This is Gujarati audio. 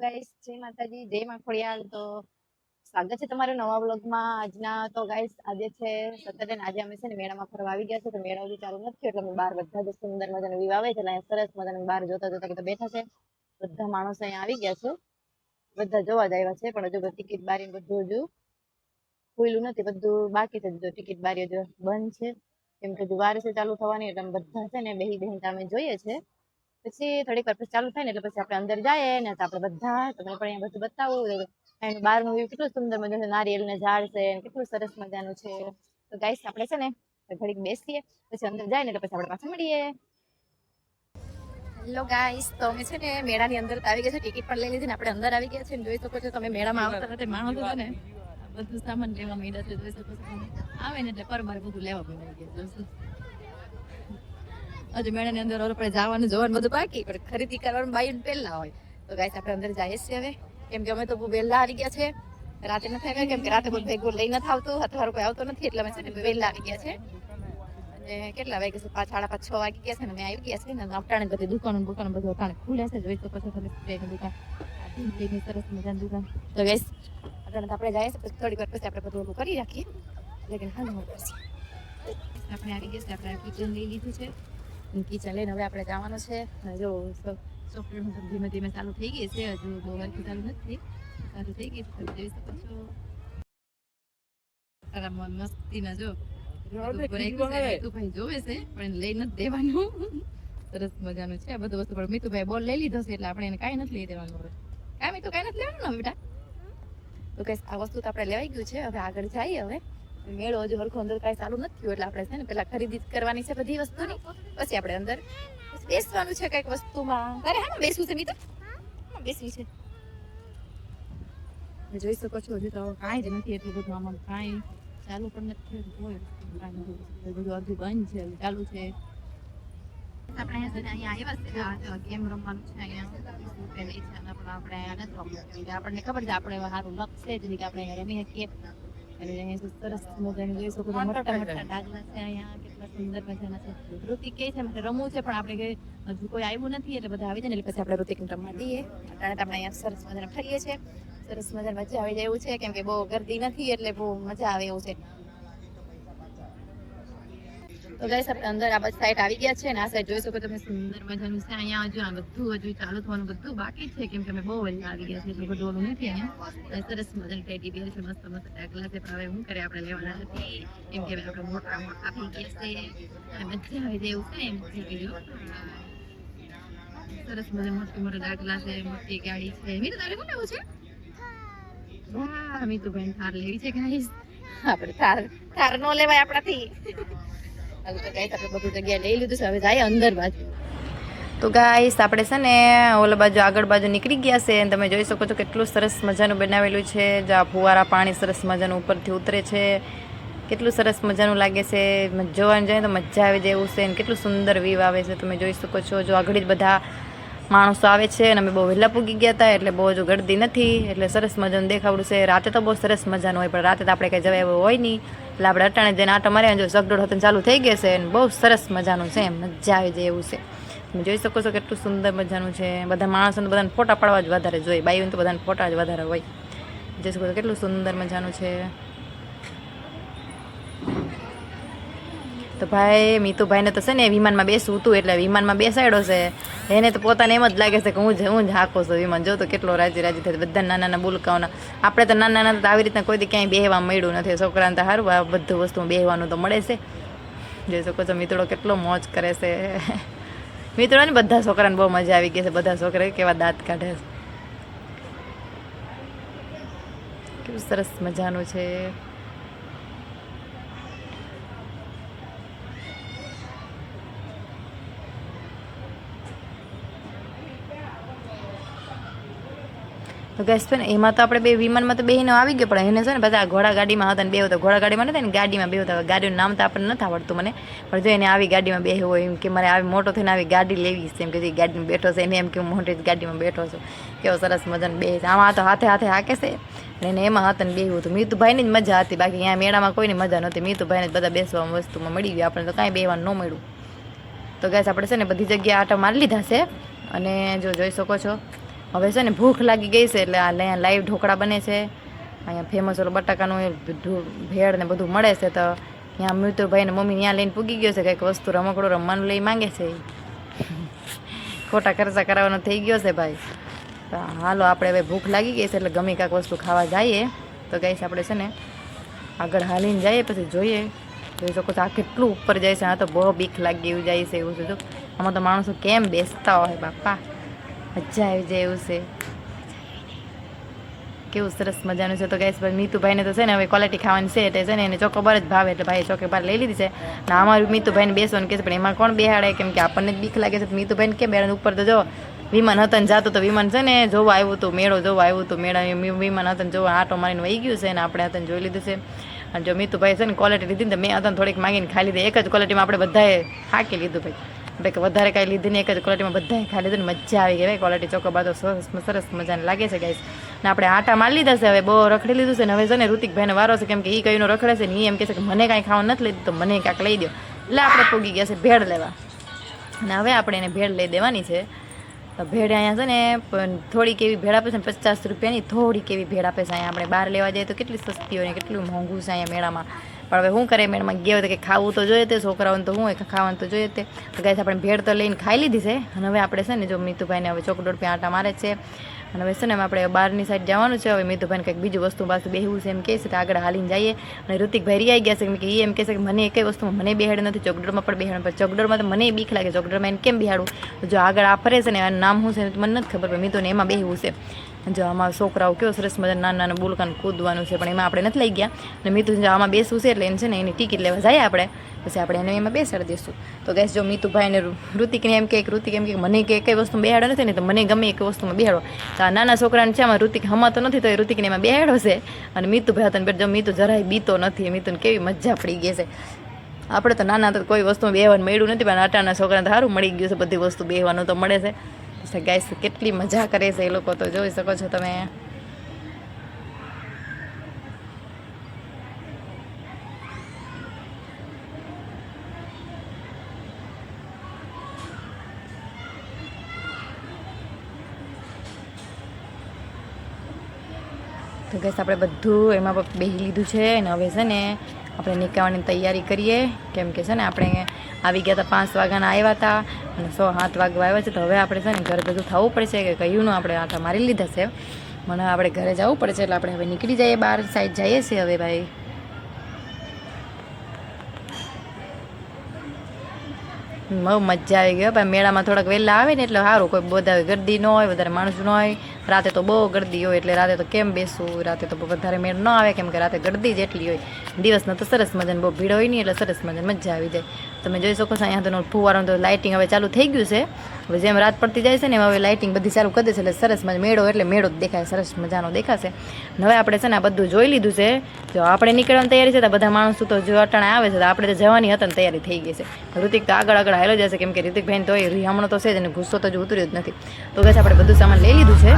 ગાઈસ જય માતાજી જય માખોડિયાલ. તો સ્વાગત છે તમારું નવા વ્લોગમાં. આજના તો ગાઈસ આજે છે સેટરડે ને આજે અમે છે ને મેળામાં ફરવા આવી ગયા છે. તો મેળો હજી ચાલુ નથી એટલે અમે બહાર બધા જ સુંદર મજાનો વ્યૂ આવે છે એટલે અહીંયા સરસ મજાનું બહાર જોતા જોતા કે બેઠા છે. બધા માણસો અહીંયા આવી ગયા છે, બધા જોવા જ આવ્યા છે, પણ હજુ ટિકિટ બારી બધું હજુ ખુલ્લું નથી, બધું બાકી છે. જો ટિકિટ બારી હજુ બંધ છે કેમ કે હજુ વાર છે ચાલુ થવાની, એટલે અમે બધા છે ને બેહી અમે જોઈએ છે. પછી થોડીક વાર પછી ચાલુ થાય ને એટલે પછી આપણે અંદર જઈએ ને તો આપણે બધા તમને પણ અહીંયા બધું બતાવું. એનું બહારનું વ્યૂ કેટલું સુંદર મજાનું છે, નારિયેલ ને ઝાડ છે, કેટલું સરસ મજાનું છે. તો ગાઈસ આપણે છે ને ઘડીક બેસીએ, પછી અંદર જાય ને એટલે પછી આપણે પાછા મળીએ. હેલો ગાઈસ, તો અમે છે ને મેળાની અંદર આવી ગયા છે, ટિકિટ પણ લઈ લીધી ને આપણે અંદર આવી ગયા છે. જોઈ શકો છો તમે મેળામાં આવતા નથી માણસો છે ને બધું સામાન લેવા માંડ્યા છે. જોઈ શકો છો આવે ને એટલે પરમારે બધું લેવા માંડ્યા છે. હજુ મેળાની અંદર આપણે જવાનું જોવાનું બધું બાકી, પણ ખરીદી કરવાનું બાયું પહેલા હોય. તો ગાઈસ આપણે અંદર જઈએ છીએ હવે, કેમ કે અમે તો વહેલા આવી ગયા છે. રાતે નથી આવ્યા કેમ કે રાતે કોઈ ભેગું લઈ નથી આવતું, અથવા કોઈ આવતો નથી, એટલે અમે છે ને વહેલા આવી ગયા છે. અને કેટલા વાગે છે? 5:30 6 વાગી ગયા છે ને અમે આવી ગયા છે ને. અટાણે બધી દુકાનો બધું અટાણે ખુલે છે. જોઈ શકો છો તમે દુકાન, સરસ મજાની દુકાન. તો ગાઈસ અટાણે આપણે જઈએ છીએ, પછી થોડી વાર પછી આપણે બધું કરી રાખીએ. લેકિન હાલ આપણે આવી ગયા છે, આપણે કિચન લઈ લીધું છે. કિચન લઈને હવે આપણે જવાનું છે. જો સોફ્ટવેર ધીમે ધીમે ચાલુ થઈ ગઈ છે, હજુ બહુ વાર ચાલુ નથી, ચાલુ થઈ ગઈ છે. જોઈ શકો છો મસ્તી ના જો મીતુભાઈ જોવે છે પણ એને લઈ નથી દેવાનું. સરસ મજાનું છે આ બધું વસ્તુ, પણ મીતુભાઈ બોલ લઈ લીધો છે એટલે આપણે એને કાંઈ નથી લઈ દેવાનું. હવે કાંઈ મીતુ કાંઈ નથી લેવાનું ને બેટા. તો કઈ આ વસ્તુ તો આપણે લેવાઈ ગયું છે. હવે આગળ જઈએ. હવે મેળો હજુ હરખું અંદર કાંઈ ચાલુ નથી થયું, એટલે આપણે છે ને પેલા ખરીદી કરવાની છે બધી વસ્તુની, પછી આપણે અંદર બેસવાનું છે કઈક વસ્તુમાં. તારે હા બેસવું છે મીતુ? બેસવી છે. જોઈ શકો છો હજુ તો કાંઈ જ નથી એટલું બધું આમાં, કાંઈ ચાલુ પણ નથી થયું, બધું અડધું બંધ છે, ચાલુ છે. આપણે અહીંયા આવ્યા છે, ગેમ રમવાનું છે અહીંયા, આપણે અહીંયા નથી રમવું, આપણને ખબર છે આપણે સારું લક્ષ છે જ કે આપણે રમી શકીએ. સરસ મજાનું જોઈ શકો છો, મોટા મોટા ડાગલા છે અહીંયા, કેટલા સુંદર મજાના છે. ઋતિક કહે છે મને રમવું છે, પણ આપણે હજુ કોઈ આવ્યું નથી એટલે બધા આવી જાય ને એટલે પછી આપણે ઋતિકને રમવા દઈએ. અટાણે આપણે અહીંયા સરસ મજાના ફરીએ છીએ, સરસ મજાની મજા આવી જાય એવું છે, કેમ કે બહુ ગર્દી નથી એટલે બહુ મજા આવે એવું છે. તો ગાઈસ આપણે અંદર આ બધી સાઈડ આવી ગયા છે ને આ સાઈડ જોઈ શકો તમે સુંદર મજાનું છે. અહીંયા હજુ આ બધું હજુ ચાલુ થવાનું બધું બાકી છે, કેમ કે અમે બહુ વહેલા આવી ગયા છે એટલે બધું ઓલું નથી. અહીંયા સરસ મજાની ટેડી બેર છે, મસ્ત મસ્ત ડાગલા છે, પણ હવે શું કરે આપણે લેવાના નથી કેમ કે આપણે મોટા મોટા થઈ ગયા છે અને મજા આવી જાય એવું છે. એમ સરસ મજા મોટી મોટા ડાગલા છે, મોટી ગાડી છે. મીતુ તારે શું લેવું છે? હા મીતુભાઈ થાર લેવી છે ગાઈસ. આપણે થાર નો લેવાય આપણાથી. બધું જગ્યાએ લઈ લીધું છે, હવે જાય અંદર બાજુ. તો ગાઈસ આપણે છે ને ઓલા બાજુ આગળ બાજુ નીકળી ગયા છે અને તમે જોઈ શકો છો કેટલું સરસ મજાનું બનાવેલું છે. જ્યાં ફુવારા પાણી સરસ મજાનું ઉપરથી ઉતરે છે, કેટલું સરસ મજાનું લાગે છે. જોવાનું જાય તો મજા આવી જાય એવું છે અને કેટલું સુંદર વ્યૂ આવે છે. તમે જોઈ શકો છો જો આગળ જ બધા માણસો આવે છે અને અમે બહુ વહેલા પૂગી ગયા હતા એટલે બહુ હજુ ગળદી નથી, એટલે સરસ મજાનું દેખાવડું છે. રાતે તો બહુ સરસ મજાનું હોય, પણ રાતે તો આપણે કંઈ જવાય એવું હોય નહીં, એટલે આપણે અટાણે જઈને આટો માર્યા જો સગડોળ હોતું ચાલુ થઈ ગયા છે અને બહુ સરસ મજાનું છે, એમ મજા આવી જાય એવું છે. તમે જોઈ શકો છો કેટલું સુંદર મજાનું છે. બધા માણસોને બધાને ફોટા પાડવા જ વધારે જોઈએ, બાઈઓને તો બધાને ફોટા જ વધારે હોય. જોઈ શકો છો કેટલું સુંદર મજાનું છે. તો ભાઈ મીતુભાઈને તો છે ને વિમાનમાં બેસવું હતું એટલે વિમાનમાં બેસાડ્યો છે. એને તો પોતાને એમ જ લાગે છે કે હું જ હાકો છું વિમાન. જો તો કેટલો રાજી થાય બધા નાના નાના બુલકાઓના. આપણે તો નાના નાના તો આવી રીતના કોઈ ક્યાંય બેહવા મળ્યું નથી. છોકરાને તો સારું આ બધું વસ્તુ બેહવાનું તો મળે છે. જોઈ શકો છો મિત્રો કેટલો મોજ કરે છે. મિત્રોને બધા છોકરાને બહુ મજા આવી ગઈ છે. બધા છોકરા કેવા દાંત કાઢે છે, કેવું સરસ મજાનું છે. તો ગેસ છે ને એમાં તો આપણે બે વિમાનમાં તો બેહીને આવી ગયો, પણ એને છે ને બધા ઘોડા ગાડીમાં હતા ને બે હતા. ઘોડા ગાડીમાં નથી ને ગાડીમાં બે હતા. ગાડીનું નામ તો આપણને નથી આવડતું મને, પણ જો એને આવી ગાડીમાં બેહવું હોય એમ કે મારે આવી મોટો થઈને આવી ગાડી લેવી છે એમ કે જે ગાડીમાં બેઠો છે એને એમ કે હું મોટી ગાડીમાં બેઠો છું. કેવો સરસ મજાને બે છે. આમાં તો હાથે હાથે હાકે છે ને એને એમાં હતા ને બેહવું હતું. મીતુભાઈની જ મજા હતી, બાકી અહીંયા મેળામાં કોઈની મજા નહોતી. મીતુભાઈને બધા બેસવા વસ્તુમાં મળી ગયું, આપણે તો કાંઈ બેહવાનું ન મળ્યું. તો ગેસ આપણે છે ને બધી જગ્યાએ આટા મારી લીધા છે અને જો જોઈ શકો છો હવે છે ને ભૂખ લાગી ગઈ છે એટલે અહીંયા લાઈવ ઢોકળા બને છે. અહીંયા ફેમસ ઓલો બટાકાનું ભેળ ને બધું મળે છે. તો ત્યાં મિતુભાઈ ને મમ્મી ત્યાં લઈને પૂગી ગયો છે કંઈક વસ્તુ રમકડું રમવાનું લઈ માંગે છે. ખોટા ખર્ચા કરાવવાનો થઈ ગયો છે ભાઈ. તો હાલો આપણે હવે ભૂખ લાગી ગઈ છે એટલે ગમે કાંઈક વસ્તુ ખાવા જઈએ. તો ગાઈસ આપણે છે ને આગળ હાલીને જઈએ પછી જોઈએ. જોઈ શકો છો આ કેટલું ઉપર જાય છે. આ તો બહુ બીક લાગી એવું જાય છે એવું છે. જો આમાં તો માણસો કેમ બેસતા હોય બાપા, મજા આવી જાય એવું છે. કેવું સરસ મજાનું છે. તો ગાઈસ મીતુભાઈને તો છે ને હવે ક્વોલિટી ખાવાની છે એટલે છે ને એને ચોકોબાર જ ભાવે એટલે ભાઈ ચોકોબાર લઈ લીધી છે. ને અમારું મીતુભાઈને બેસવાનું કે છે પણ એમાં કોણ બેહાડે કેમ કે આપણને જ બીક લાગે છે. મીતુભાઈને કેમ બેહાડે ઉપર તો જો વિમાન હતા ને જાતું તો વિમાન છે ને જોવા આવ્યું હતું, મેળો જોવા આવ્યું હતું. મેળા વિમાન હતા ને જોવા આટો મારીને વહી ગયું છે ને આપણે હતા જોઈ લીધું છે. અને જો મીતુભાઈ છે ને ક્વોલિટી લીધી ને મેં હતા થોડીક માગીને ખાઈ લીધી. એક જ ક્વોલિટીમાં આપણે બધાએ હાકી લીધું ભાઈ. એટલે કે વધારે કાંઈ લીધી ને એક જ ક્વોલિટીમાં બધાએ ખાઈ લીધું ને મજા આવી ગઈ ભાઈ. ક્વોલિટી ચોકોબાર તો સરસ મજાને લાગે છે ગાઈસ. ને આપણે આટા મારી લીધા છે હવે બહુ રખડી લીધું છે ને હવે છે ને ઋતિકભાઈને વારો છે કેમ કે એ કઈનો રખડે છે ને એ એમ કહે છે કે મને કાંઈ ખાવાનું નથી લીધું તો મને કાંઈક લઈ દો. એટલે આપણે પૂગી ગયા છે ભેળ લેવા. અને હવે આપણે એને ભેળ લઈ દેવાની છે. તો ભેળ અહીંયા છે ને પણ થોડીક એવી ભેળ આપે છે ને 50 રૂપિયાની થોડીક એવી ભેળ આપે છે. અહીંયા આપણે બહાર લેવા જઈએ તો કેટલી સસ્તી હોય ને કેટલું મોંઘું છે અહીંયા મેળામાં. પણ હવે શું કરે મેળામાં ગયા હોય તો કે ખાવું તો જોઈએ તે છોકરાઓને તો શું હોય ખાવાનું તો જોઈએ તે. તો ગાઈસ આપણે ભેળ તો લઈને ખાઈ લીધી છે. અને હવે આપણે છે ને જો મીતુભાઈને હવે ચોકડોળ પે આટા મારે છે. અને હવે છે ને આપણે બહારની સાઈડ જવાનું છે. હવે મીતુભાઈને કંઈક બીજું વસ્તુ પાછું બેહવું છે એમ કહે છે તો આગળ હાલીને જઈએ. અને ઋતિકભાઈ રિયાઈ ગયા છે કેમ કે એ એમ કહે છે કે મને એકેય વસ્તુમાં મને બેહાડે નથી. ચોકડોળમાં પણ બેહાડે પણ ચોકડોળમાં તો મને બીક લાગે. ચોકડોળમાં એને કેમ બેહાડવું? જો આગળ આ ફરે છે ને એનું નામ શું છે મને નથી ખબર પણ મીતુને એમાં બેહવું છે. જો આમાં છોકરાઓ કેવો સરસ મજા નાના બુલકાને કૂદવાનું છે પણ એમાં આપણે નથી લઈ ગયા. અને મીતુ જો આમાં બેસવું છે એટલે એને છે ને એની ટિકિટ લેવા જાય આપણે પછી આપણે એને એમાં બેસાડી દઈશું. તો ગાઈસ જો મીતુભાઈને ઋતિકને એમ કે ઋતિક એમ કે મને કે કઈ વસ્તુ બેહાડો નથી ને તો મને ગમે એક વસ્તુમાં બેહાડો. તો આ નાના છોકરાને છે આમાં ઋતિક હમાતો નથી તો એ ઋતિકને એમાં બેહાડો છે. અને મીતુભાઈ હતા ને જો મીતુ જરાય બીતો નથી. મીતુને કેવી મજા પડી ગઈ છે. આપણે તો નાના તો કોઈ વસ્તુમાં બેહવાનું મળ્યું નથી પણ આટાના છોકરાને તો સારું મળી ગયું છે. બધી વસ્તુ બેહવાનું તો મળે છે. ગાઈસ કેટલી મજા કરે છે એ લોકો તો જોઈ શકો છો તમે. તો ગાઈસ આપણે બધું એમાં બેસી લીધું છે અને હવે છે ને આપણે નીકળવાની તૈયારી કરીએ કેમ કે છે ને આપણે આવી ગયા હતા 5 વાગ્યાના આવ્યા હતા અને 6-7 વાગવા આવ્યા છે. તો હવે આપણે છે ને ઘર બધું થવું પડશે કે કયું આપણે આટા મારી લીધા છે. મને આપણે ઘરે જવું પડશે એટલે આપણે હવે નીકળી જઈએ બહાર સાઈડ જઈએ છીએ હવે ભાઈ. બહુ મજા આવી ગઈ ભાઈ. મેળામાં થોડાક વહેલા આવે ને એટલે સારું કોઈ બધા ગરદી ન હોય વધારે માણસ ન હોય. રાતે તો બહુ ગરદી હોય એટલે રાતે તો કેમ બેસવું? રાતે તો વધારે મેળ ન આવે કેમ કે રાતે ગરદી જ એટલી હોય. દિવસના તો સરસ મજાને બહુ ભીડ હોય નહીં એટલે સરસ મજાને મજા આવી જાય. તમે જોઈ શકો છો અહીંયા તો ફુવારાનું તો લાઇટિંગ હવે ચાલુ થઈ ગયું છે. હવે જેમ રાત પડતી જાય છે ને હવે લાઇટિંગ બધી ચાલુ કરી દેશે એટલે સરસ મજા મેળો એટલે મેળો જ દેખાય સરસ મજાનો દેખાશે. હવે આપણે છે ને આ બધું જોઈ લીધું છે. જો આપણે નીકળવાની તૈયારી છે તો બધા માણસો તો જો અટાણે આવે છે તો આપણે તો જવાની હતા ને તૈયારી થઈ ગઈ છે. ઋતિક તો આગળ હાલો જશે કેમ કે ઋતિકભાઈને તો એ હમણાં તો છે જ અને ગુસ્સો તો જ ઉતર્યો જ નથી. તો બસ આપણે બધું સામાન લઈ લીધું છે.